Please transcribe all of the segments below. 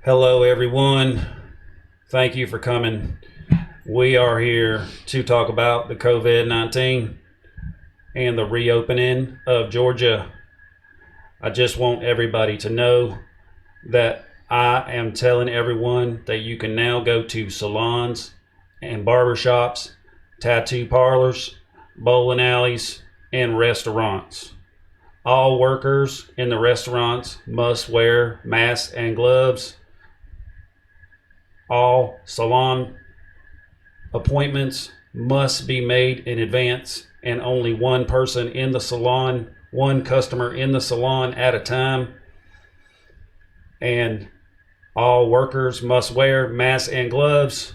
Hello, everyone. Thank you for coming. We are here to talk about the COVID-19 and the reopening of Georgia. I just want everybody to know that I am telling everyone that you can now go to salons and barbershops, tattoo parlors, bowling alleys, and restaurants. All workers in the restaurants must wear masks and gloves. All salon appointments must be made in advance, and only one person in the salon, one customer in the salon at a time. And all workers must wear masks and gloves.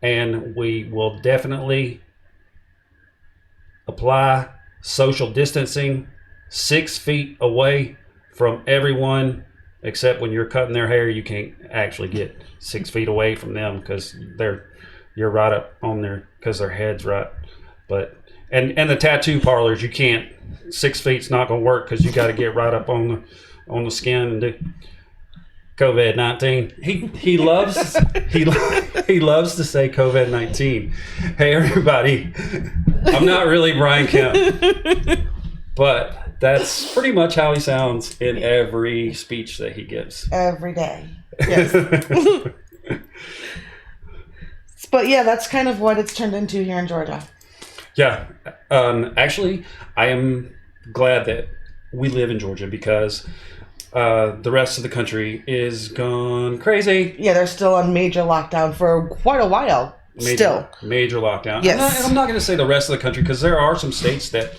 And we will definitely apply social distancing 6 feet away from everyone, except when you're cutting their hair. You can't actually get 6 feet away from them because you're right up on their, because their head's right. But and the tattoo parlors, you can't. 6 feet's not going to work because you got to get right up on the skin and do COVID-19. He loves he loves to say COVID-19. Hey everybody, I'm not really Brian Kemp, but that's pretty much how he sounds in every speech that he gives. Every day. Yes. But yeah, that's kind of what it's turned into here in Georgia. Yeah. Actually, I am glad that we live in Georgia because the rest of the country is gone crazy. Yeah, they're still on major lockdown for quite a while. Major lockdown. Yes. I'm not going to say the rest of the country because there are some states that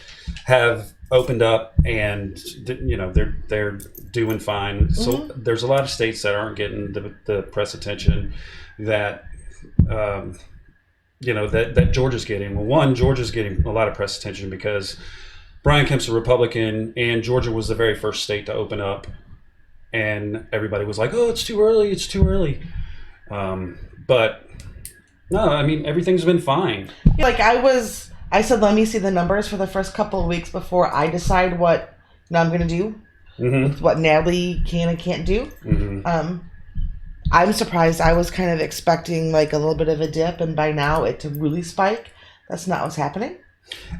have opened up and they're doing fine. So there's a lot of states that aren't getting the press attention that that Georgia's getting. Well, one, Georgia's getting a lot of press attention because Brian Kemp's a Republican and Georgia was the very first state to open up, and everybody was like, "Oh, it's too early." But no, I mean everything's been fine. Like I said, let me see the numbers for the first couple of weeks before I decide what I'm going to do, with what Natalie can and can't do. I'm surprised. I was kind of expecting like a little bit of a dip, and by now it to really spike. That's not what's happening.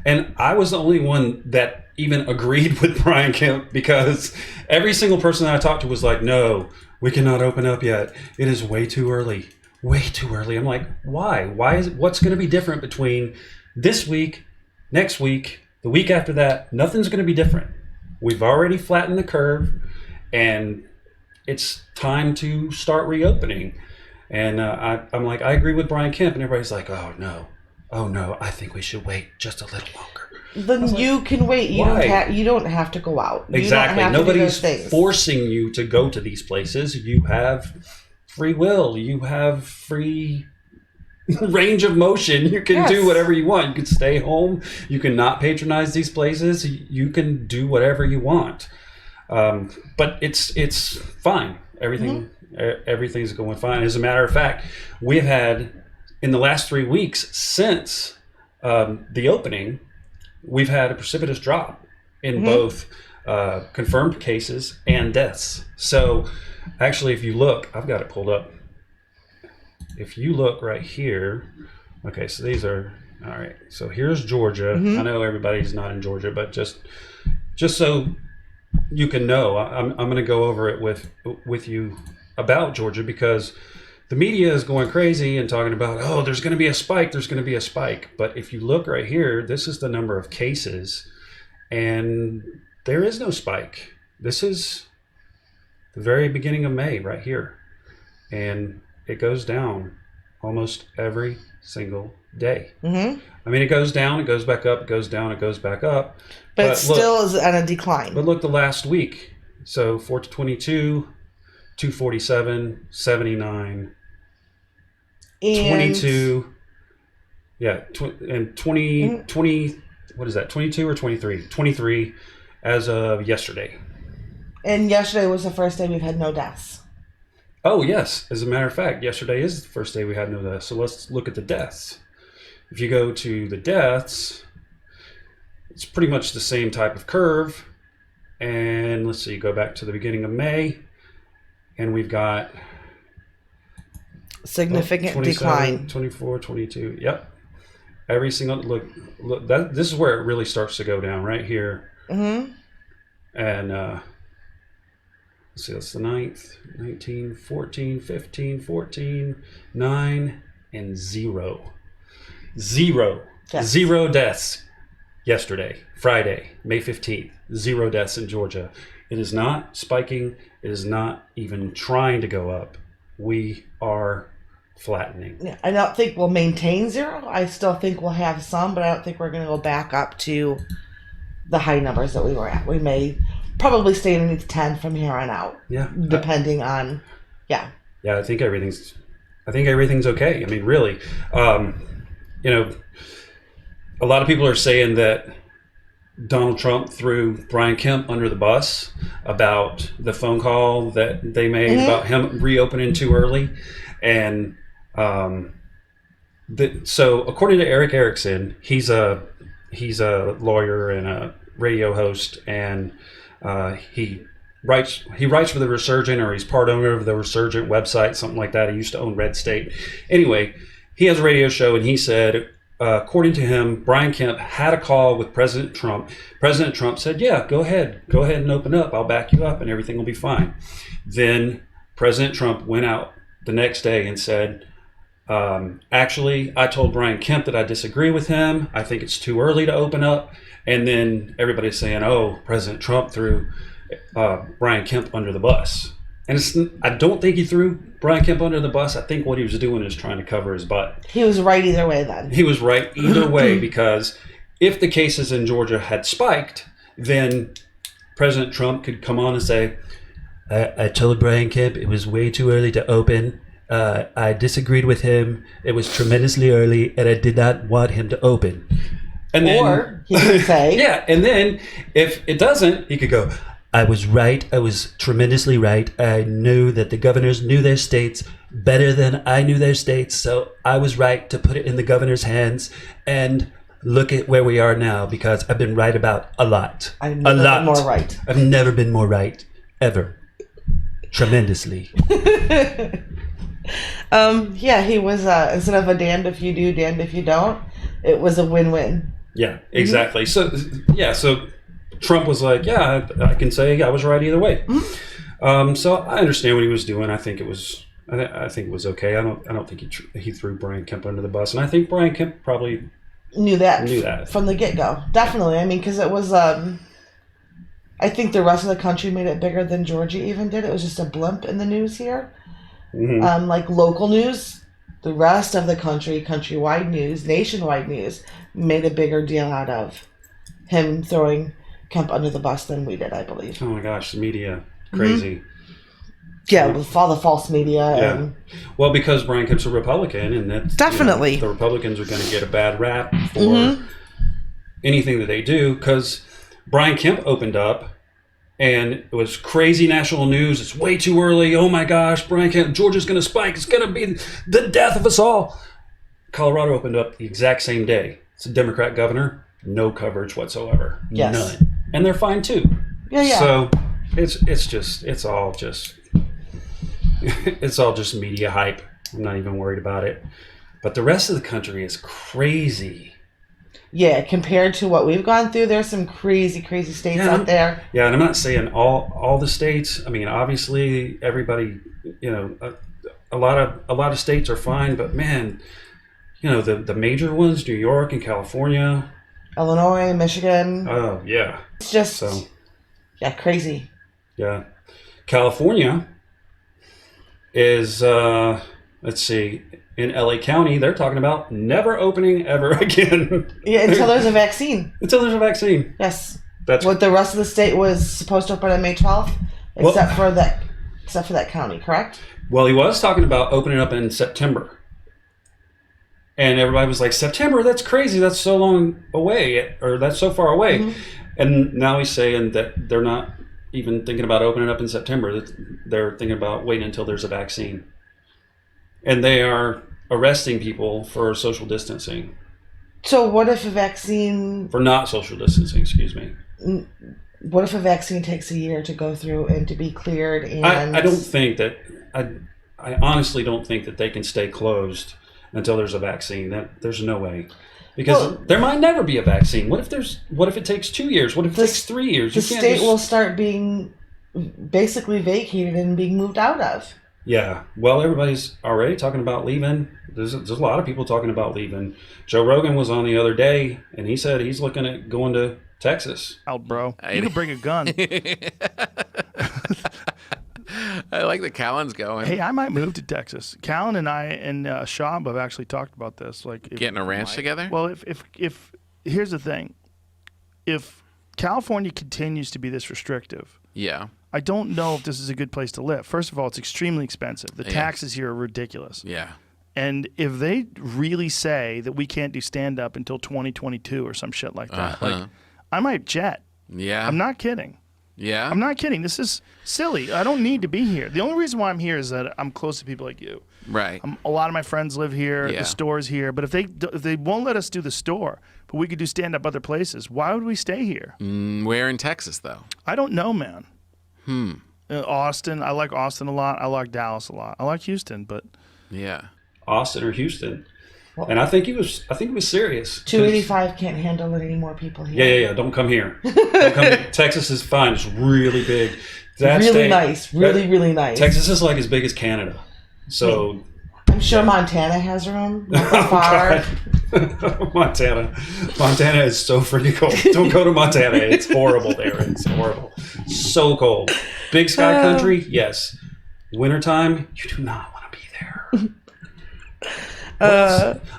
And I was the only one that even agreed with Brian Kemp because every single person that I talked to was like, "No, we cannot open up yet. It is way too early. Way too early." I'm like, why? What's going to be different between this week, next week, the week after that? Nothing's going to be different. We've already flattened the curve, and it's time to start reopening. And I'm like, I agree with Brian Kemp, and everybody's like, oh no, I think we should wait just a little longer. Then you can wait. You don't have to go out. Exactly. You don't have Nobody's to do those things. forcing you to go to these places. You have free will. You have free range of motion. You can do whatever you want. You can stay home. You can not patronize these places. You can do whatever you want. But it's fine. Everything's going fine. As a matter of fact, we've had in the last 3 weeks since the opening, we've had a precipitous drop in both confirmed cases and deaths. So actually, if you look, I've got it pulled up. If you look right here, okay, so these are, all right, so here's Georgia. I know everybody's not in Georgia, but just so you can know, I'm going to go over it with you about Georgia because the media is going crazy and talking about, oh, there's going to be a spike. But if you look right here, this is the number of cases, and there is no spike. This is the very beginning of May right here. And it goes down almost every single day. I mean, it goes down, it goes back up, it goes down, it goes back up. But it still is on a decline. But look, the last week. So 4 to 22, 247, 79, and 22. Yeah, and 20, what is that, 22 or 23? 23 as of yesterday. And yesterday was the first day we've had no deaths. Oh, yes. As a matter of fact, yesterday is the first day we had no deaths. So let's look at the deaths. If you go to the deaths, it's pretty much the same type of curve. And let's see, go back to the beginning of May. and we've got significant decline. 24, 22. Yep. Every single look this is where it really starts to go down right here. Mm-hmm. And let's see, that's the 9th, 19, 14, 15, 14, 9, and 0. Yes. 0 deaths yesterday, Friday, May 15th. 0 deaths in Georgia. It is not spiking. It is not even trying to go up. We are flattening. Yeah, I don't think we'll maintain 0. I still think we'll have some, but I don't think we're going to go back up to the high numbers that we were at. We may probably stay underneath 10 from here on out. Yeah. Depending on, yeah. Yeah, I think everything's okay. I mean, really, you know, a lot of people are saying that Donald Trump threw Brian Kemp under the bus about the phone call that they made about him reopening too early. And so according to Eric Erickson, he's a lawyer and a radio host, and he writes for the Resurgent, or he's part owner of the Resurgent website, something like that. He used to own Red State. Anyway, he has a radio show, and he said, according to him, Brian Kemp had a call with President Trump. President Trump said, yeah, go ahead and open up. I'll back you up and everything will be fine. Then President Trump went out the next day and said, actually, I told Brian Kemp that I disagree with him. I think it's too early to open up. And then everybody's saying, oh, President Trump threw Brian Kemp under the bus. And I don't think he threw Brian Kemp under the bus. I think what he was doing is trying to cover his butt. He was right either way then. He was right either way, because if the cases in Georgia had spiked, then President Trump could come on and say, I told Brian Kemp it was way too early to open. I disagreed with him. It was tremendously early, and I did not want him to open. And or he could say... yeah, and then if it doesn't, he could go, I was right. I was tremendously right. I knew that the governors knew their states better than I knew their states, so I was right to put it in the governor's hands. And look at where we are now, because I've been right about a lot. I've never been more right. I've never been more right, ever. Tremendously. Yeah, he was, instead of a damned if you do, damned if you don't, it was a win-win. Yeah, exactly. Mm-hmm. So Trump was like, yeah, I can say I was right either way. Mm-hmm. So I understand what he was doing. I think it was okay. I don't think he threw Brian Kemp under the bus, and I think Brian Kemp probably knew that from the get-go. Definitely. I mean, because it was, I think the rest of the country made it bigger than Georgia even did. It was just a blimp in the news here. Mm-hmm. Like local news, the rest of the country, countrywide news, nationwide news, made a bigger deal out of him throwing Kemp under the bus than we did, I believe. Oh my gosh, the media, crazy. Mm-hmm. Yeah, with all the false media. Yeah. And well, because Brian Kemp's a Republican, and that's definitely the Republicans are going to get a bad rap for anything that they do, because Brian Kemp opened up, and it was crazy national news. It's way too early. Oh my gosh, Brian Kemp, Georgia's going to spike. It's going to be the death of us all. Colorado opened up the exact same day. It's a Democrat governor. No coverage whatsoever. Yes. None. And they're fine too. Yeah. So it's all just media hype. I'm not even worried about it. But the rest of the country is crazy. Yeah, compared to what we've gone through, there's some crazy states out there. Yeah, and I'm not saying all the states. I mean, obviously, everybody, a lot of states are fine, but man, the major ones, New York and California, Illinois, Michigan. Oh yeah, it's just crazy. Yeah, California is let's see. In LA County, they're talking about never opening ever again. Yeah, until there's a vaccine. Until there's a vaccine. Yes. That's what the rest of the state was supposed to open on May 12th, except for that county, correct? Well, he was talking about opening up in September. And everybody was like, September, that's crazy. That's so long away, or that's so far away. Mm-hmm. And now he's saying that they're not even thinking about opening up in September. They're thinking about waiting until there's a vaccine. And they are arresting people for social distancing. So what if a vaccine... For not social distancing, excuse me. what if a vaccine takes a year to go through and to be cleared? And I don't think that I honestly don't think that they can stay closed until there's a vaccine. There's no way. Because there might never be a vaccine. What if it takes 2 years? What if it takes 3 years? The state will start being basically vacated and being moved out of. Yeah. Well, everybody's already talking about leaving. There's a lot of people talking about leaving. Joe Rogan was on the other day, and he said he's looking at going to Texas. Out, bro. You can bring a gun. I like that Callan's going. Hey, I might move to Texas. Callan and I and Shab have actually talked about this. Like getting a ranch together? Well, if here's the thing. If California continues to be this restrictive, yeah, I don't know if this is a good place to live. First of all, it's extremely expensive. The taxes here are ridiculous. Yeah. And if they really say that we can't do stand-up until 2022 or some shit like that, like I might jet. Yeah. I'm not kidding. Yeah. I'm not kidding. This is silly. I don't need to be here. The only reason why I'm here is that I'm close to people like you. Right. A lot of my friends live here. Yeah. The store's here. But if they won't let us do the store, but we could do stand-up other places, why would we stay here? Where in Texas, though? I don't know, man. Austin. I like Austin a lot. I like Dallas a lot. I like Houston, but... Yeah. Austin or Houston. And I think he was serious. 285 can't handle any more people here. Yeah. Don't come here. Don't come here. Texas is fine. It's really big. Really nice. Really nice. Texas is like as big as Canada. So I'm sure Montana has room. Not that far. Montana is so freaking cold. Don't go to Montana. It's horrible there. It's horrible. So cold. Big sky country, yes. Wintertime, you do not want to be there.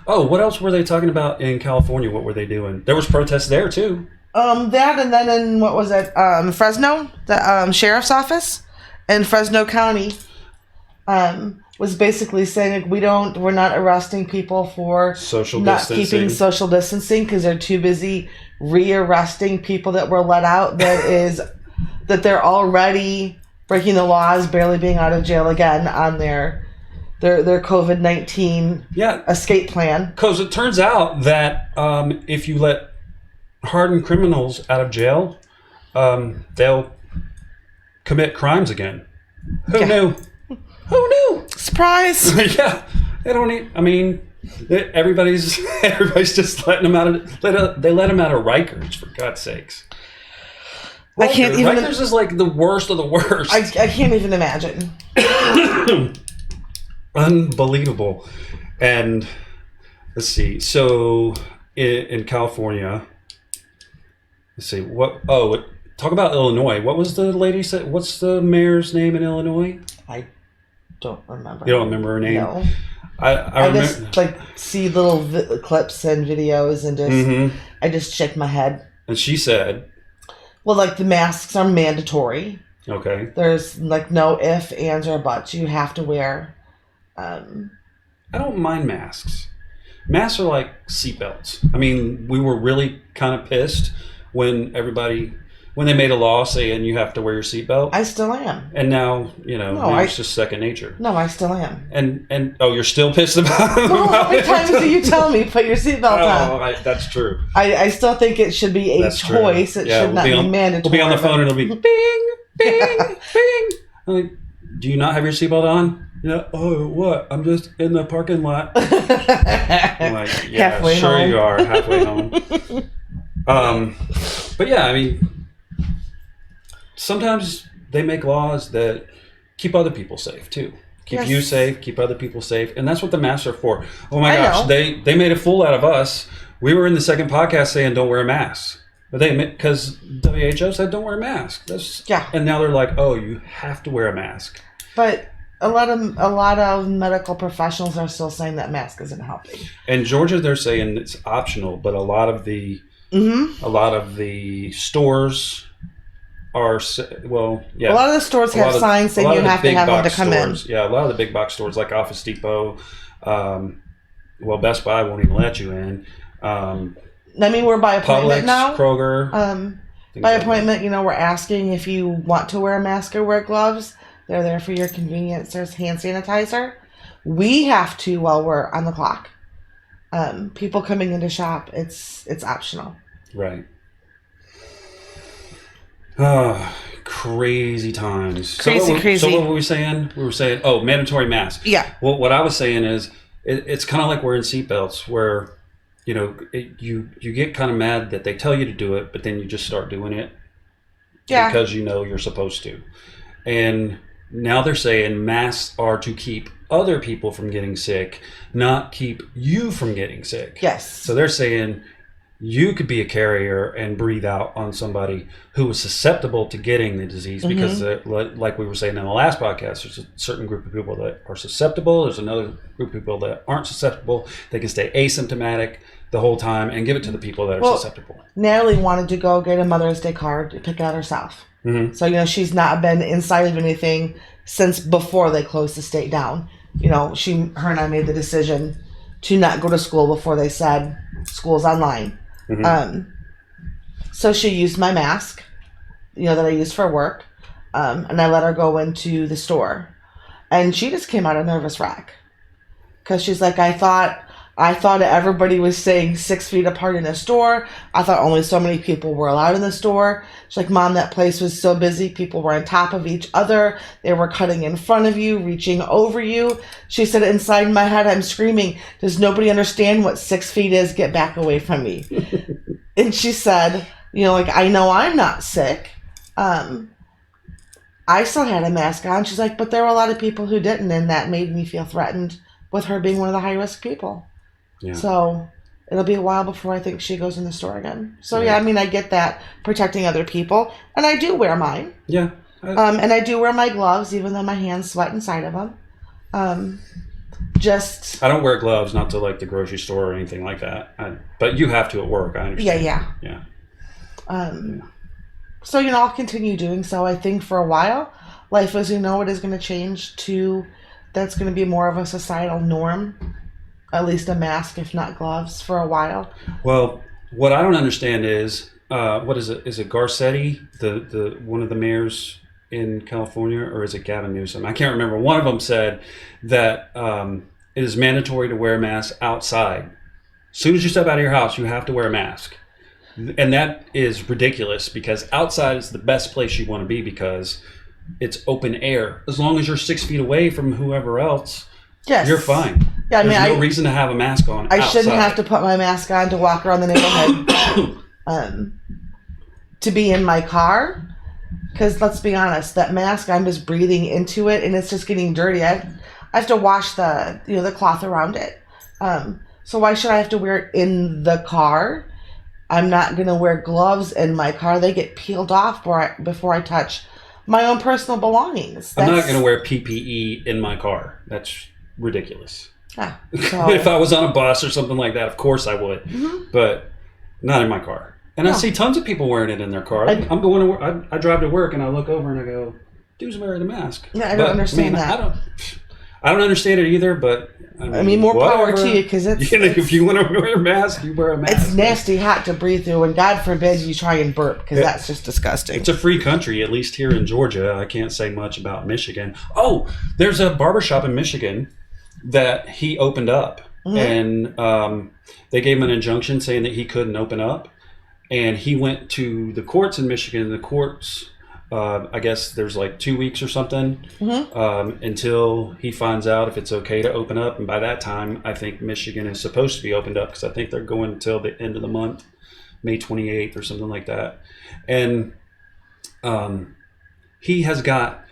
What else were they talking about in California? What were they doing? There was protests there too. That, and then in what was it? Fresno, the sheriff's office in Fresno County, was basically saying we're not arresting people for not keeping social distancing because they're too busy rearresting people that were let out. That they're already breaking the laws, barely being out of jail again on their COVID-19 escape plan. Because it turns out that if you let hardened criminals out of jail, they'll commit crimes again. Who knew? Who knew? Surprise! Yeah, they don't need. I mean, everybody's just letting them out of. They let them out of Rikers, for God's sakes. I can't even. Rikers is like the worst of the worst. I can't even imagine. Unbelievable. And let's see. So in California, let's see talk about Illinois. What was the lady said? What's the mayor's name in Illinois? I don't remember. You don't remember her name? No. I just see little clips and videos and just I just shake my head. And she said, well, the masks are mandatory. Okay. There's no if, ands, or buts. You have to wear. I don't mind masks. Masks are like seatbelts. I mean, we were really kind of pissed when they made a law saying you have to wear your seatbelt. I still am. And now, it's just second nature. No, I still am. And you're still pissed about it? Well, how many times do you tell me put your seatbelt on? That's true. I still think it should be a choice. It should not be mandatory. We'll be on the phone and it'll be bing, bing, bing. I'm like, do you not have your seatbelt on? Yeah. Oh, what? I'm just in the parking lot. I'm like, yeah, halfway sure home. You are halfway home. But yeah, I mean, sometimes they make laws that keep other people safe too. Keep you safe, keep other people safe, and that's what the masks are for. Oh my gosh, they made a fool out of us. We were in the second podcast saying don't wear a mask, but because WHO said don't wear a mask. And now they're like, oh, you have to wear a mask. But a lot of medical professionals are still saying that mask isn't helping. In Georgia, they're saying it's optional, but a lot of the stores are A lot of the stores have signs saying you have to have them to come in. Yeah, a lot of the big box stores like Office Depot, Best Buy won't even let you in. We're by appointment Publix, now. Kroger. By appointment, we're asking if you want to wear a mask or wear gloves. They're there for your convenience. There's hand sanitizer. We have to while we're on the clock. People coming in to shop, it's optional. Right. Crazy times. Crazy. So what were we saying? We were saying, mandatory mask. Yeah. Well, what I was saying is, it's kind of like wearing seatbelts, where, you get kind of mad that they tell you to do it, but then you just start doing it because you're supposed to. And now they're saying masks are to keep other people from getting sick, not keep you from getting sick. Yes. So they're saying you could be a carrier and breathe out on somebody who was susceptible to getting the disease because, like we were saying in the last podcast, there's a certain group of people that are susceptible. There's another group of people that aren't susceptible. They can stay asymptomatic the whole time and give it to the people that are susceptible. Natalie wanted to go get a Mother's Day card to pick out herself. Mm-hmm. So, she's not been inside of anything since before they closed the state down. Her and I made the decision to not go to school before they said school's online. Mm-hmm. So she used my mask, that I used for work, and I let her go into the store. And she just came out a nervous wreck. Because she's like, I thought everybody was staying 6 feet apart in the store. I thought only so many people were allowed in the store. She's like, Mom, that place was so busy. People were on top of each other. They were cutting in front of you, reaching over you. She said, inside my head, I'm screaming, does nobody understand what 6 feet is? Get back away from me. And she said, I know I'm not sick. I still had a mask on. She's like, but there were a lot of people who didn't, and that made me feel threatened with her being one of the high-risk people. Yeah. So it'll be a while before I think she goes in the store again. So I get that, protecting other people, and I do wear mine. Yeah. And I do wear my gloves, even though my hands sweat inside of them. I don't wear gloves, not to like the grocery store or anything like that. But you have to at work. I understand. Yeah. So I'll continue doing so. I think for a while, life as you know it is going to change to that's going to be more of a societal norm. At least a mask, if not gloves, for a while. Well, what I don't understand is, what is it? Is it Garcetti, the one of the mayors in California, or is it Gavin Newsom? I can't remember. One of them said that it is mandatory to wear a mask outside. As soon as you step out of your house, you have to wear a mask. And that is ridiculous, because outside is the best place you want to be because it's open air. As long as you're 6 feet away from whoever else, you're fine. Yeah, There's no reason to have a mask on outside. Shouldn't have to put my mask on to walk around the neighborhood. To be in my car, because let's be honest, that mask, I'm just breathing into it and it's just getting dirty. I have to wash the cloth around it. So why should I have to wear it in the car? I'm not going to wear gloves in my car. They get peeled off before I touch my own personal belongings. I'm not going to wear PPE in my car. That's ridiculous. Yeah, so. If I was on a bus or something like that, of course I would, but not in my car. And I see tons of people wearing it in their car. I'm going to work. I drive to work and I look over and I go, "Dude's wearing a mask." Yeah, I don't understand that. I don't understand it either. But I mean more power to you, because it's if you want to wear a mask, you wear a mask. It's nasty hot to breathe through, and God forbid you try and burp, because that's just disgusting. It's a free country, at least here in Georgia. I can't say much about Michigan. Oh, there's a barbershop in Michigan that he opened up, and they gave him an injunction saying that he couldn't open up, and he went to the courts in Michigan. The courts, I guess there's like 2 weeks or something until he finds out if it's okay to open up, and by that time I think Michigan is supposed to be opened up, because I think they're going until the end of the month, May 28th or something like that. And he has got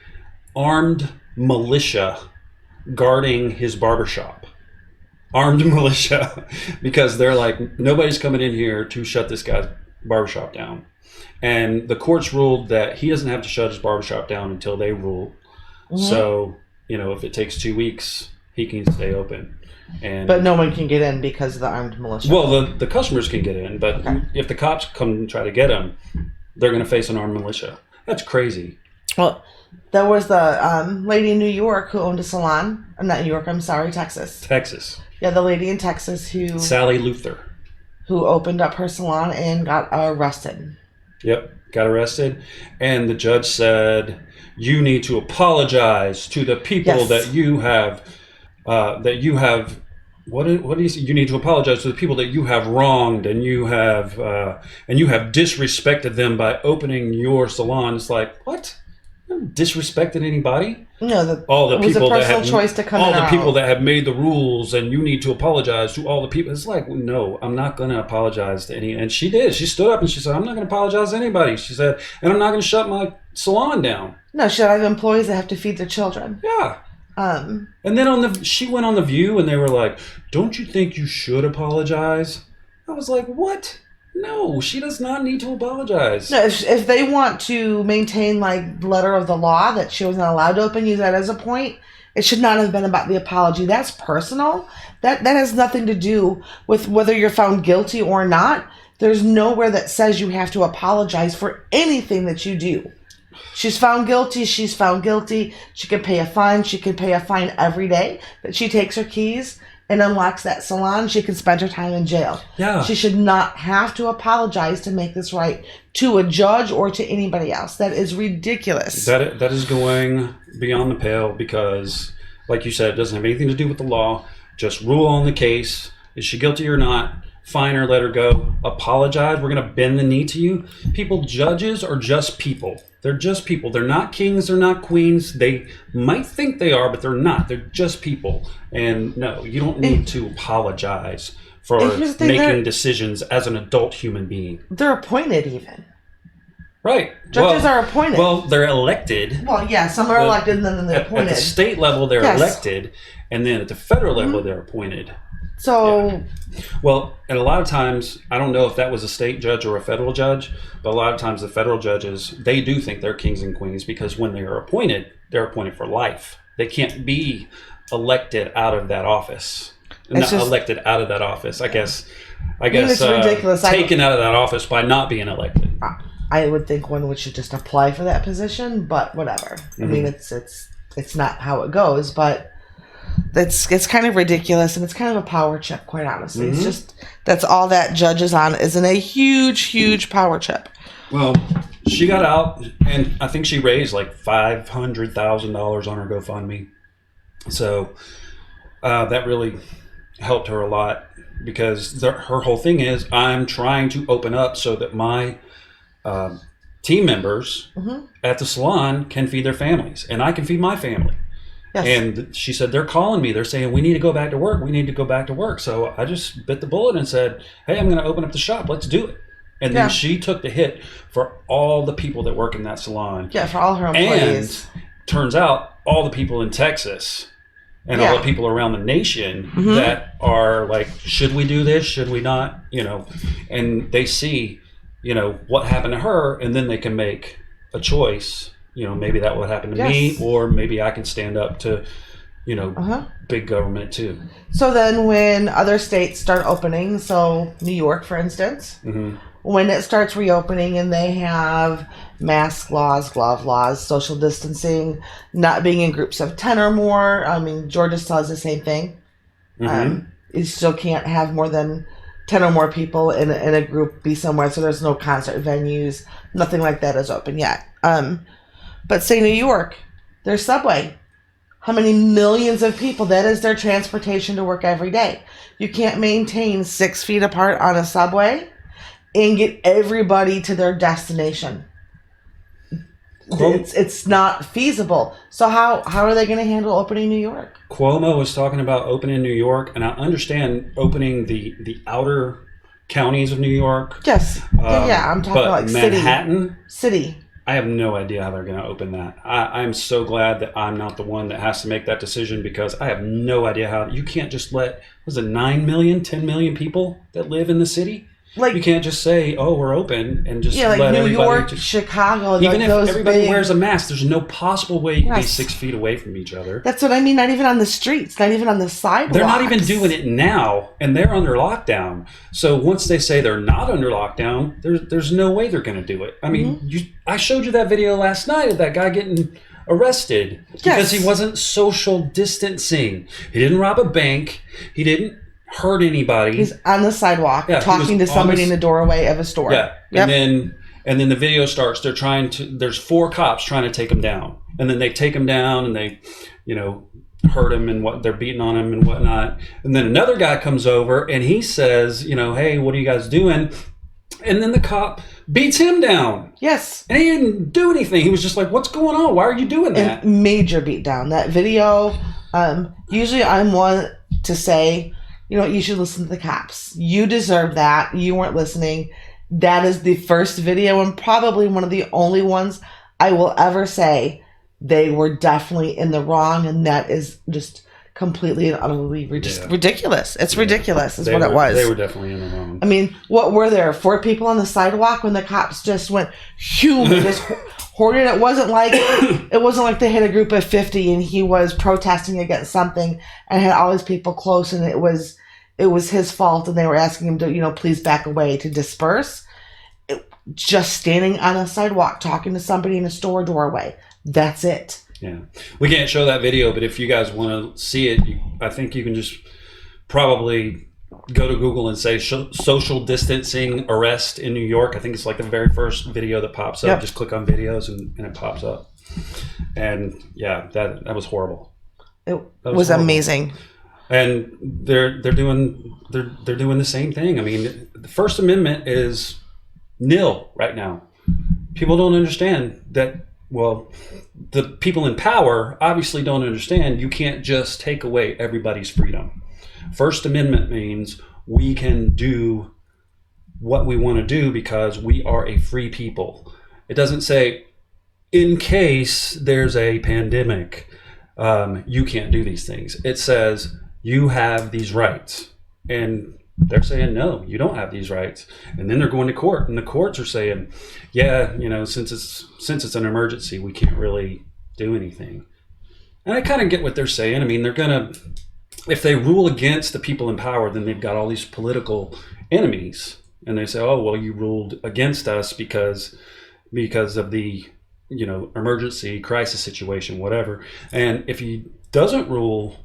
armed militia guarding his barbershop. Armed militia, because they're like, nobody's coming in here to shut this guy's barbershop down. And the courts ruled that he doesn't have to shut his barbershop down until they rule. So, if it takes 2 weeks, he can stay open. But no one can get in because of the armed militia. Well, the customers can get in, but if the cops come and try to get him, they're going to face an armed militia. That's crazy. Well, there was the lady in New York who owned a salon. Not New York, I'm sorry, Texas. Texas. Yeah, the lady in Texas who... Sally Luther. Who opened up her salon and got arrested. Yep, got arrested. And the judge said, you need to apologize to the people that you have what do you say? You need to apologize to the people that you have wronged, and you have disrespected them by opening your salon. It's like, what? I haven't disrespected anybody. No, all the it was people a personal that have, choice to come all in the or people out. that have made the rules, and you need to apologize to all the people. It's like, no, I'm not going to apologize to any. And she did. She stood up and she said, I'm not going to apologize to anybody. She said, and I'm not going to shut my salon down. No, should I have employees that have to feed their children? Yeah. And then she went on The View, and they were like, don't you think you should apologize? I was like, what? No, she does not need to apologize. No, if they want to maintain like the letter of the law that she was not allowed to open, use that as a point, it should not have been about the apology. That's personal. That has nothing to do with whether you're found guilty or not. There's nowhere that says you have to apologize for anything that you do. She's found guilty. She's found guilty. She could pay a fine. She could pay a fine every day that she takes her keys and unlocks that salon. She can spend her time in jail. Yeah. She should not have to apologize to make this right to a judge or to anybody else. That is ridiculous. That is going beyond the pale because, like you said, it doesn't have anything to do with the law. Just rule on the case. Is she guilty or not? Fine her, let her go. Apologize. We're going to bend the knee to you. Judges are just people. They're just people. They're not kings. They're not queens. They might think they are, but they're not. They're just people. And no, you don't need to apologize for making decisions as an adult human being. They're appointed even. Right. Judges are appointed. Well, they're elected. Well, yeah, some are elected and then they're appointed. At the state level, they're elected. And then at the federal level, they're appointed. So, yeah. Well, and a lot of times, I don't know if that was a state judge or a federal judge, but a lot of times the federal judges, they do think they're kings and queens because when they are appointed, they're appointed for life. They can't be elected out of that office. Elected out of that office. I guess it's ridiculous. Taken out of that office by not being elected. I would think one should just apply for that position, but whatever. Mm-hmm. I mean, it's not how it goes, but it's kind of ridiculous, and it's kind of a power trip, quite honestly. Mm-hmm. It's just that's all that judge is on, isn't a huge power trip. Well, she got out, and I think she raised like $500,000 on her GoFundMe. So that really helped her a lot because her whole thing is, I'm trying to open up so that my team members at the salon can feed their families, and I can feed my family. Yes. And she said, they're calling me. They're saying, we need to go back to work. We need to go back to work. So I just bit the bullet and said, hey, I'm going to open up the shop. Let's do it. And then she took the hit for all the people that work in that salon. Yeah, for all her employees. And turns out all the people in Texas and all the people around the nation that are like, should we do this? Should we not? And they see, what happened to her, and then they can make a choice. Maybe that would happen to me, or maybe I can stand up to, big government too. So then when other states start opening, so New York, for instance, when it starts reopening and they have mask laws, glove laws, social distancing, not being in groups of 10 or more. I mean, Georgia still has the same thing. You still can't have more than 10 or more people in a group be somewhere, so there's no concert venues. Nothing like that is open yet. But say New York, their subway. How many millions of people? That is their transportation to work every day. You can't maintain 6 feet apart on a subway and get everybody to their destination. It's not feasible. So how are they going to handle opening New York? Cuomo was talking about opening New York, and I understand opening the outer counties of New York. Yes. I'm talking about like Manhattan. City. I have no idea how they're going to open that. I'm so glad that I'm not the one that has to make that decision because I have no idea how. You can't just let, 9 million, 10 million people that live in the city? Like, you can't just say, oh, we're open and just let New everybody. York, Chicago. Even if everybody wears a mask, there's no possible way you can be 6 feet away from each other. That's what I mean. Not even on the streets. Not even on the sidewalks. They're not even doing it now, and they're under lockdown. So once they say they're not under lockdown, there's no way they're going to do it. I mean, I showed you that video last night of that guy getting arrested because he wasn't social distancing. He didn't rob a bank. He didn't hurt anybody. He's on the sidewalk talking to somebody in the doorway of a store. Yeah. Yep. And then the video starts. There's 4 cops trying to take him down. And then they take him down and they, hurt him and what they're beating on him and whatnot. And then another guy comes over and he says, you know, hey, what are you guys doing? And then the cop beats him down. Yes. And he didn't do anything. He was just like, what's going on? Why are you doing that? And major beatdown. That video, usually I'm one to say, you know, you should listen to the cops. You deserve that. You weren't listening. That is the first video and probably one of the only ones I will ever say they were definitely in the wrong, and that is just completely and utterly ridiculous. It's ridiculous is what it was. They were definitely in the wrong. I mean, what were there? 4 people on the sidewalk when the cops just went just hoarded. It wasn't like they had a group of 50 and he was protesting against something and had all these people close, and it was his fault and they were asking him to, you know, please back away to disperse. Just standing on a sidewalk talking to somebody in a store doorway. That's it. Yeah. We can't show that video, but if you guys want to see it, I think you can just probably go to Google and say social distancing arrest in New York. I think it's like the very first video that pops up. Yep. Just click on videos and it pops up. And yeah, that was horrible. It was horrible. Amazing. And they're doing the same thing. I mean, the First Amendment is nil right now. People don't understand that. Well, the people in power obviously don't understand you can't just take away everybody's freedom. First Amendment means we can do what we want to do because we are a free people. It doesn't say, in case there's a pandemic, you can't do these things. It says you have these rights. And they're saying, no, you don't have these rights. And then they're going to court, and the courts are saying, yeah, you know, since it's an emergency, we can't really do anything. And I kind of get what they're saying. I mean, they're going to, if they rule against the people in power, then they've got all these political enemies. And they say, oh, well, you ruled against us because of the, you know, emergency, crisis situation, whatever. And if he doesn't rule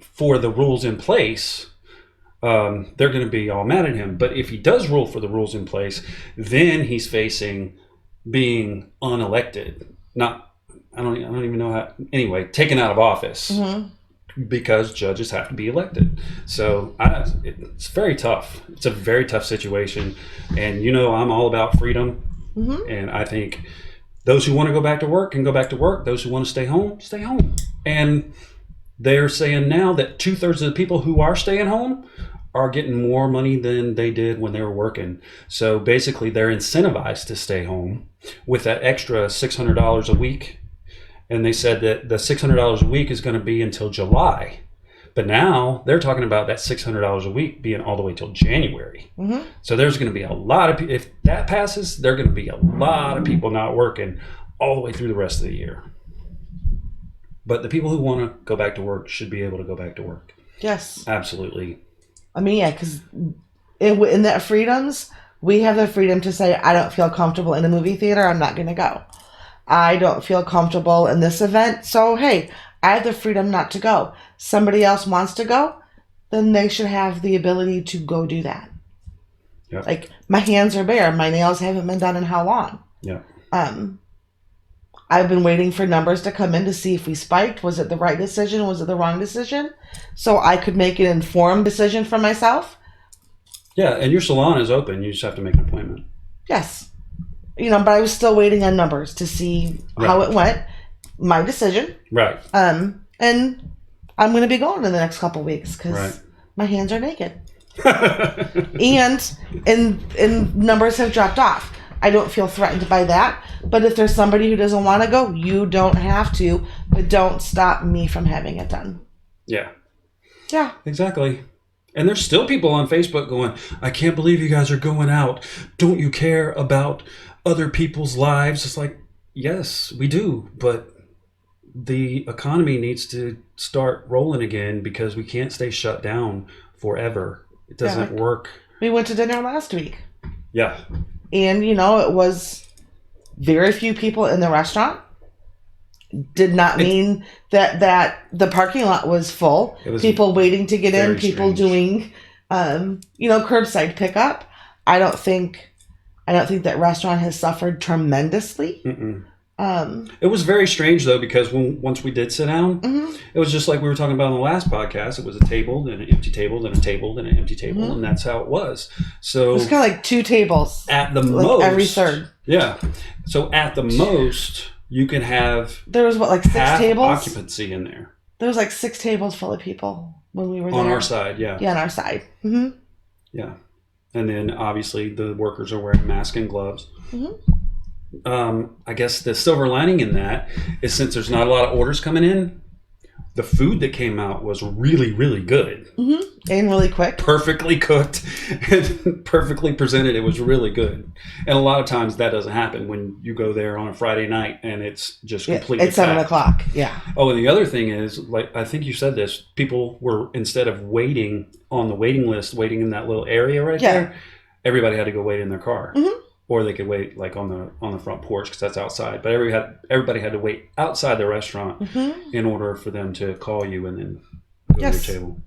for the rules in place, they're going to be all mad at him. But if he does rule for the rules in place, then he's facing being unelected. I don't even know how. Anyway, taken out of office because judges have to be elected. So it's very tough. It's a very tough situation. And you know, I'm all about freedom. And I think those who want to go back to work can go back to work. Those who want to stay home, stay home. And they're saying now that 2/3 of the people who are staying home are getting more money than they did when they were working. So basically they're incentivized to stay home with that extra $600 a week. And they said that the $600 a week is going to be until July. But now they're talking about that $600 a week being all the way till January. So there's going to be a lot of people, if that passes, there are going to be a lot of people not working all the way through the rest of the year. But the people who want to go back to work should be able to go back to work. Yes. Absolutely. I mean, yeah, because in that freedoms, we have the freedom to say, I don't feel comfortable in a movie theater, I'm not going to go. I don't feel comfortable in this event, so hey, I have the freedom not to go. Somebody else wants to go, then they should have the ability to go do that. Yep. Like, my hands are bare. My nails haven't been done in how long? Yeah. I've been waiting for numbers to come in to see if we spiked. Was it the right decision? Was it the wrong decision? So I could make an informed decision for myself. Yeah, and your salon is open. You just have to make an appointment. Yes. You know, but I was still waiting on numbers to see how it went. My decision. Right. And I'm going to be going in the next couple of weeks because my hands are naked. and numbers have dropped off. I don't feel threatened by that. But if there's somebody who doesn't want to go, you don't have to. But don't stop me from having it done. Yeah. Yeah. Exactly. And there's still people on Facebook going, I can't believe you guys are going out. Don't you care about other people's lives? It's like, yes, we do. But the economy needs to start rolling again because we can't stay shut down forever. It doesn't work. We went to dinner last week. Yeah. And, you know, it was very few people in the restaurant. Did not mean that the parking lot was full. People waiting to get in, people doing, curbside pickup. I don't think that restaurant has suffered tremendously. It was very strange though, because once we did sit down, it was just like we were talking about in the last podcast. It was a table, then an empty table, then a table, then an empty table, and that's how it was. So it was kind of like 2 tables at the like most, every third. Yeah. So at the most, you could have there was like 6 tables occupancy in there. There was like 6 tables full of people when we were there. On our side, yeah. Yeah, on our side. Mm-hmm. Yeah. And then obviously the workers are wearing masks and gloves. I guess the silver lining in that is, since there's not a lot of orders coming in, the food that came out was really, really good. And really quick. Perfectly cooked and perfectly presented. It was really good. And a lot of times that doesn't happen when you go there on a Friday night and it's just completely It's 7 packed. o'clock. Yeah. Oh, and the other thing is, like, I think you said this, people were, instead of waiting on the waiting list, waiting in that little area right there, everybody had to go wait in their car. Or they could wait like on the front porch, because that's outside. But everybody had to wait outside the restaurant in order for them to call you and then go to your table.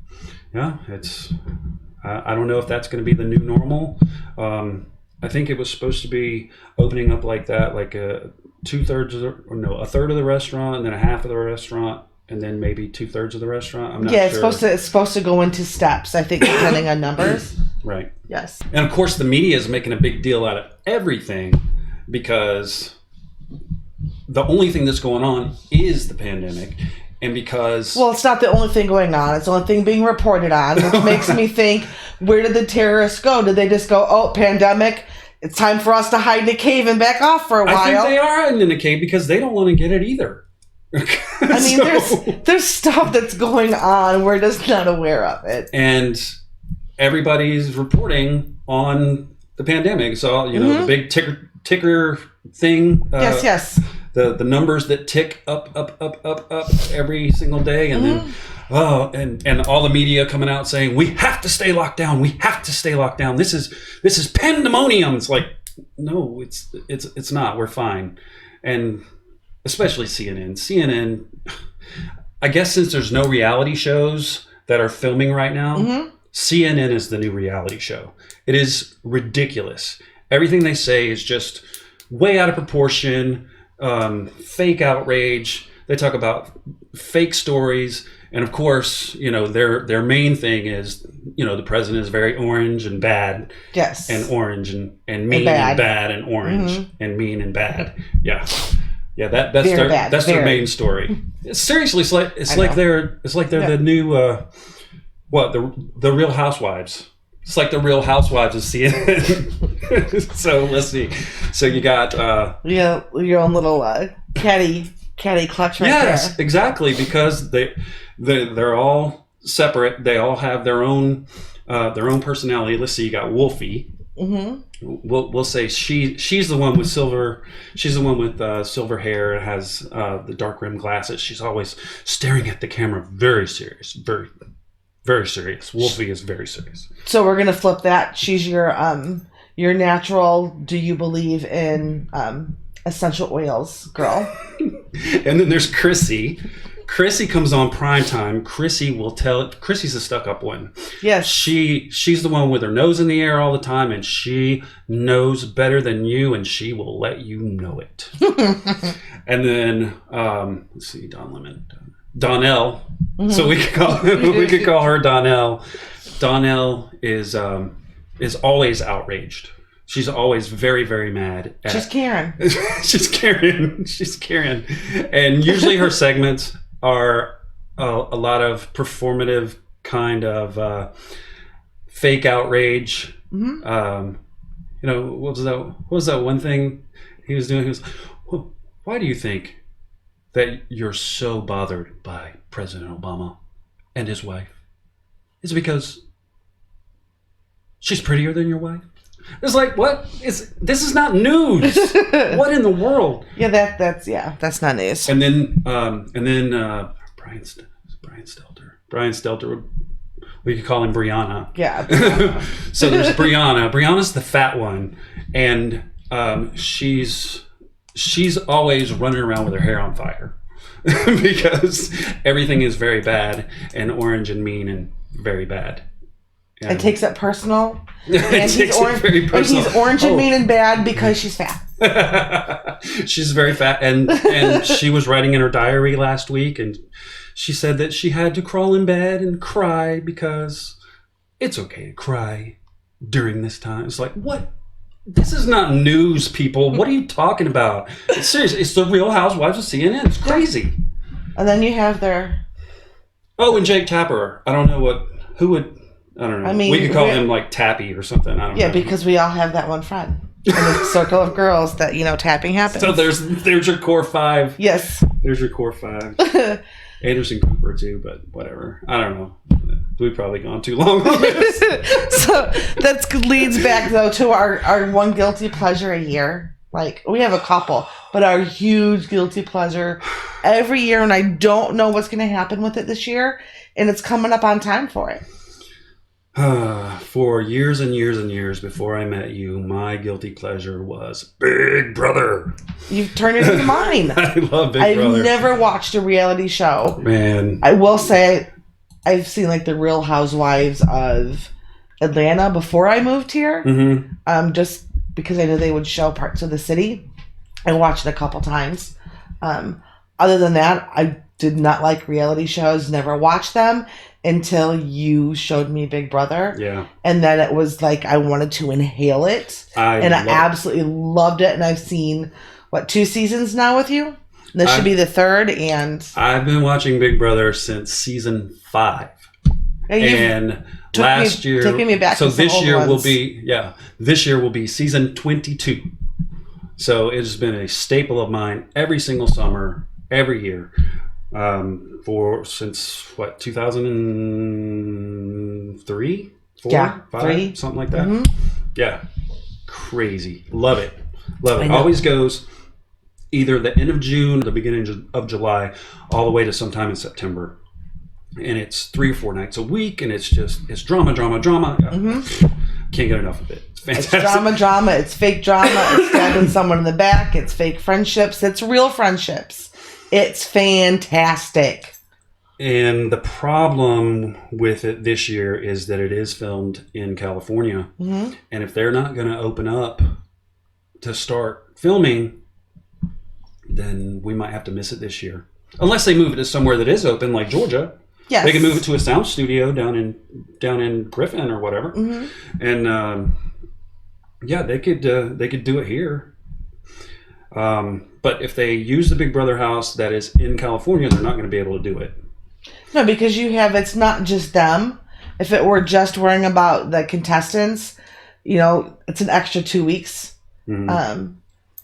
Yeah, it's. I don't know if that's going to be the new normal. I think it was supposed to be opening up like that, like a third of the restaurant, and then a half of the restaurant, and then maybe 2/3 of the restaurant. I'm not sure. It's supposed to go into steps, I think, depending on numbers. Right. Yes. And of course, the media is making a big deal out of everything, because the only thing that's going on is the pandemic. And because... Well, it's not the only thing going on. It's the only thing being reported on, which makes me think, where did the terrorists go? Did they just go, oh, pandemic, it's time for us to hide in a cave and back off for a while? I think they are hiding in a cave because they don't want to get it either. I mean, there's stuff that's going on. We're just not aware of it. And everybody's reporting on the pandemic. So, the big ticker thing. Yes. The numbers that tick up every single day. And then, and all the media coming out saying, we have to stay locked down. We have to stay locked down. This is pandemonium. It's like, no, it's not. We're fine. And especially CNN, I guess since there's no reality shows that are filming right now, CNN is the new reality show. It is ridiculous. Everything they say is just way out of proportion, fake outrage. They talk about fake stories. And of course, their main thing is, the president is very orange and bad. Yes. And orange and mean and bad and orange and mean and bad. Yeah. Yeah, that's their main story. Seriously, it's like they're the new the Real Housewives. It's like the Real Housewives of CNN. So let's see. So you got your own little caddy clutch right there. Yes, exactly, because they're all separate. They all have their own personality. Let's see. You got Wolfie. We'll say she's the one with silver. She's the one with silver hair and has the dark rimmed glasses. She's always staring at the camera, very serious, very, very serious. Wolfie is very serious. So we're gonna flip that. She's your natural. Do you believe in essential oils, girl? And then there's Chrissy. Chrissy comes on primetime. Chrissy's a stuck-up one. Yes. She's the one with her nose in the air all the time, and she knows better than you, and she will let you know it. And then, let's see, Donnell. So we could call her Donnell. Donnell is always outraged. She's always very, very mad. She's Karen. She's Karen. And usually her segments are a lot of performative kind of fake outrage. What was that one thing he was doing? He was, well, why do you think that you're so bothered by President Obama and his wife? Is it because she's prettier than your wife? It's like, what? This is not news. What in the world? Yeah, that's not news. And then Brian Stelter. Brian Stelter, we could call him Brianna. Yeah. So there's Brianna. Brianna's the fat one, and she's always running around with her hair on fire because everything is very bad and orange and mean and very bad. And takes it personal. And he's orange and mean and bad because she's fat. She's very fat, and she was writing in her diary last week, and she said that she had to crawl in bed and cry because it's okay to cry during this time. It's like, what? This is not news, people. What are you talking about? Seriously, it's the Real Housewives of CNN. It's crazy. And then you have their... Oh, and Jake Tapper. I don't know who would... I don't know. I mean, we could call him like Tappy or something. I don't know. Yeah, because we all have that one friend in a circle of girls that, tapping happens. So there's your core five. Yes. There's your core five. Anderson Cooper too, but whatever. I don't know. We've probably gone too long on this. So that leads back though to our one guilty pleasure a year. Like, we have a couple, but our huge guilty pleasure every year, and I don't know what's going to happen with it this year, and it's coming up on time for it. For years and years and years before I met you, my guilty pleasure was Big Brother. You've turned it into mine. I love Big Brother. I've never watched a reality show. Man. I will say I've seen like the Real Housewives of Atlanta before I moved here. Mm-hmm. Just because I knew they would show parts of the city. I watched it a couple times. Other than that, I did not like reality shows, never watched them until you showed me Big Brother. Yeah. And then it was like I wanted to inhale it. I absolutely loved it. And I've seen, 2 seasons now with you? This should be the 3rd. And I've been watching Big Brother since season 5. And last year, taking me back. So to this year ones. this year will be season 22. So it has been a staple of mine every single summer, every year, since 2003, 4, 5, 3, something like that. Mm-hmm. Yeah, crazy, love it. Always goes either the end of June, the beginning of July, all the way to sometime in September. And it's 3 or 4 nights a week, and it's drama. Mm-hmm. Can't get enough of it. It's fantastic. It's drama. It's fake drama. It's stabbing someone in the back. It's fake friendships. It's real friendships. It's fantastic. And the problem with it this year is that it is filmed in California. Mm-hmm. And if they're not going to open up to start filming, then we might have to miss it this year. Unless they move it to somewhere that is open, like Georgia. Yes. They can move it to a sound studio down in Griffin or whatever. Mm-hmm. And they could do it here. But if they use the Big Brother house that is in California, they're not going to be able to do it. No, because it's not just them. If it were just worrying about the contestants, it's an extra 2 weeks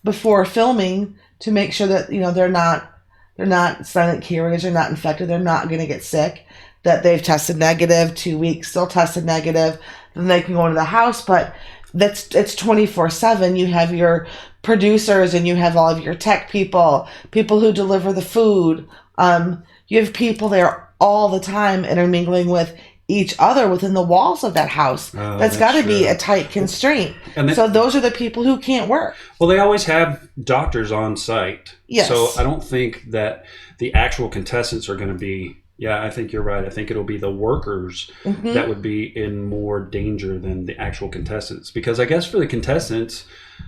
before filming to make sure that they're not silent carriers, they're not infected, they're not going to get sick, that they've tested negative, 2 weeks, still tested negative, then they can go into the house. But it's 24/7. You have your producers and you have all of your tech people who deliver the food. You have people there all the time intermingling with each other within the walls of that house. That's got to be a tight constraint. So those are the people who can't work. Well, they always have doctors on site. Yes. So I don't think that the actual contestants are going to be... Yeah, I think you're right. I think it'll be the workers that would be in more danger than the actual contestants. Because I guess for the contestants,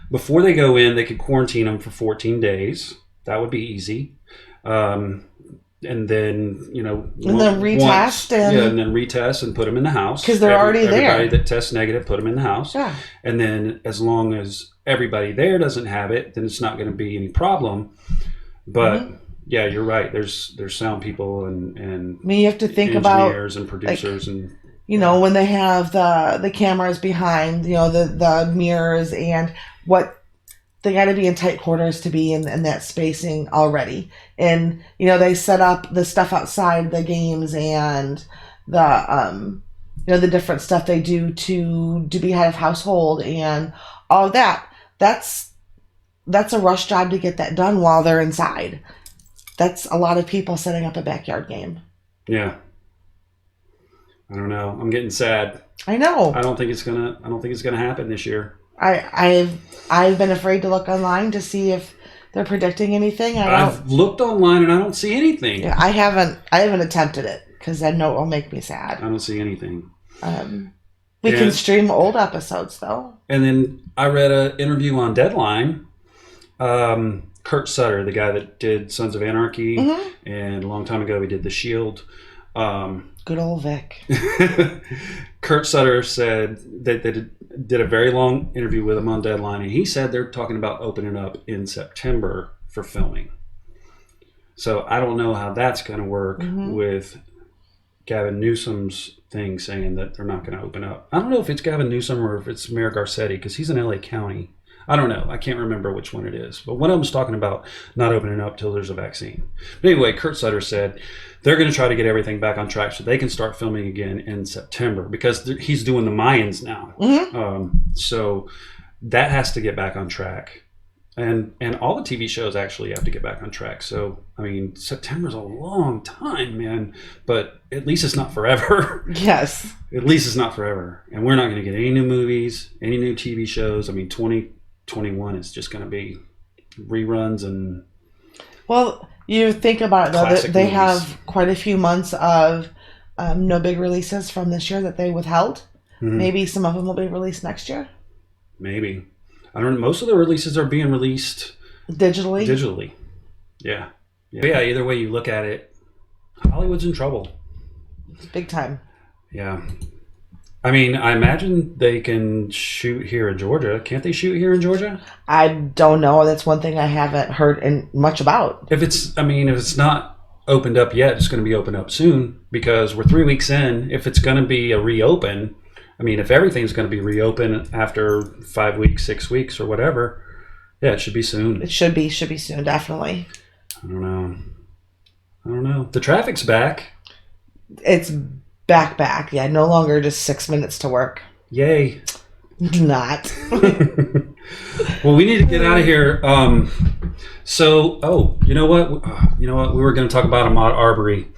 before they go in, they could quarantine them for 14 days. That would be easy. And then, and then retest. And then retest and put them in the house. Because they're already there. Everybody that tests negative, put them in the house. Yeah. And then as long as everybody there doesn't have it, then it's not going to be any problem. But... Yeah, you're right. There's sound people and you have to think engineers about and producers and when they have the cameras behind, the mirrors and what they got to be in tight quarters to be in that spacing already. And they set up the stuff outside the games and the the different stuff they do to be head of household and all of that. That's a rush job to get that done while they're inside. That's a lot of people setting up a backyard game. Yeah. I don't know. I'm getting sad. I know. I don't think it's gonna happen this year. I've been afraid to look online to see if they're predicting anything. I've looked online and I don't see anything. Yeah, I haven't attempted it because I know it will make me sad. I don't see anything. We can stream old episodes though. And then I read an interview on Deadline Kurt Sutter, the guy that did Sons of Anarchy, and a long time ago he did The Shield. Good old Vic. Kurt Sutter said that they did a very long interview with him on Deadline, and he said they're talking about opening up in September for filming. So I don't know how that's going to work with Gavin Newsom's thing saying that they're not going to open up. I don't know if it's Gavin Newsom or if it's Mayor Garcetti, because he's in LA County. I don't know. I can't remember which one it is. But one of them's talking about not opening up till there's a vaccine. But anyway, Kurt Sutter said they're going to try to get everything back on track so they can start filming again in September, because he's doing the Mayans now. So that has to get back on track. And all the TV shows actually have to get back on track. So, I mean, September's a long time, man. But at least it's not forever. Yes. At least it's not forever. And we're not going to get any new movies, any new TV shows. I mean, 2021 is just going to be reruns and... Well, you think about it, though, that they movies. have quite a few months of no big releases from this year that they withheld. Maybe some of them will be released next year. Maybe. I don't know. Most of the releases are being released digitally. Yeah. Yeah, either way you look at it, Hollywood's in trouble. It's big time. Yeah. I mean, I imagine they can shoot here in Georgia. Can't they shoot here in Georgia? I don't know. That's one thing I haven't heard much about. If it's not opened up yet, it's going to be opened up soon, because we're 3 weeks in. If it's going to be a reopen, I mean, if everything's going to be reopened after 5 weeks, 6 weeks, or whatever, yeah, it should be soon. It should be soon, definitely. I don't know. The traffic's back. It's back. Yeah, no longer just 6 minutes to work. Yay. Not. Well, we need to get out of here. You know what? We were going to talk about Ahmaud Arbery.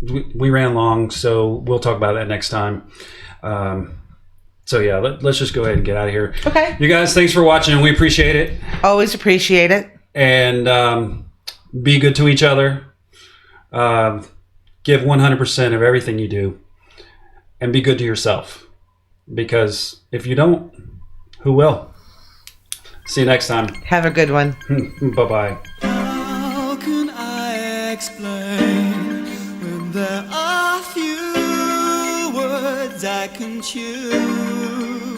We ran long, so we'll talk about that next time. Let's just go ahead and get out of here. Okay. You guys, thanks for watching. We appreciate it. Always appreciate it. And be good to each other. Give 100% of everything you do. And be good to yourself. Because if you don't, who will? See you next time. Have a good one. Bye-bye. How can I explain when there are few words I can choose?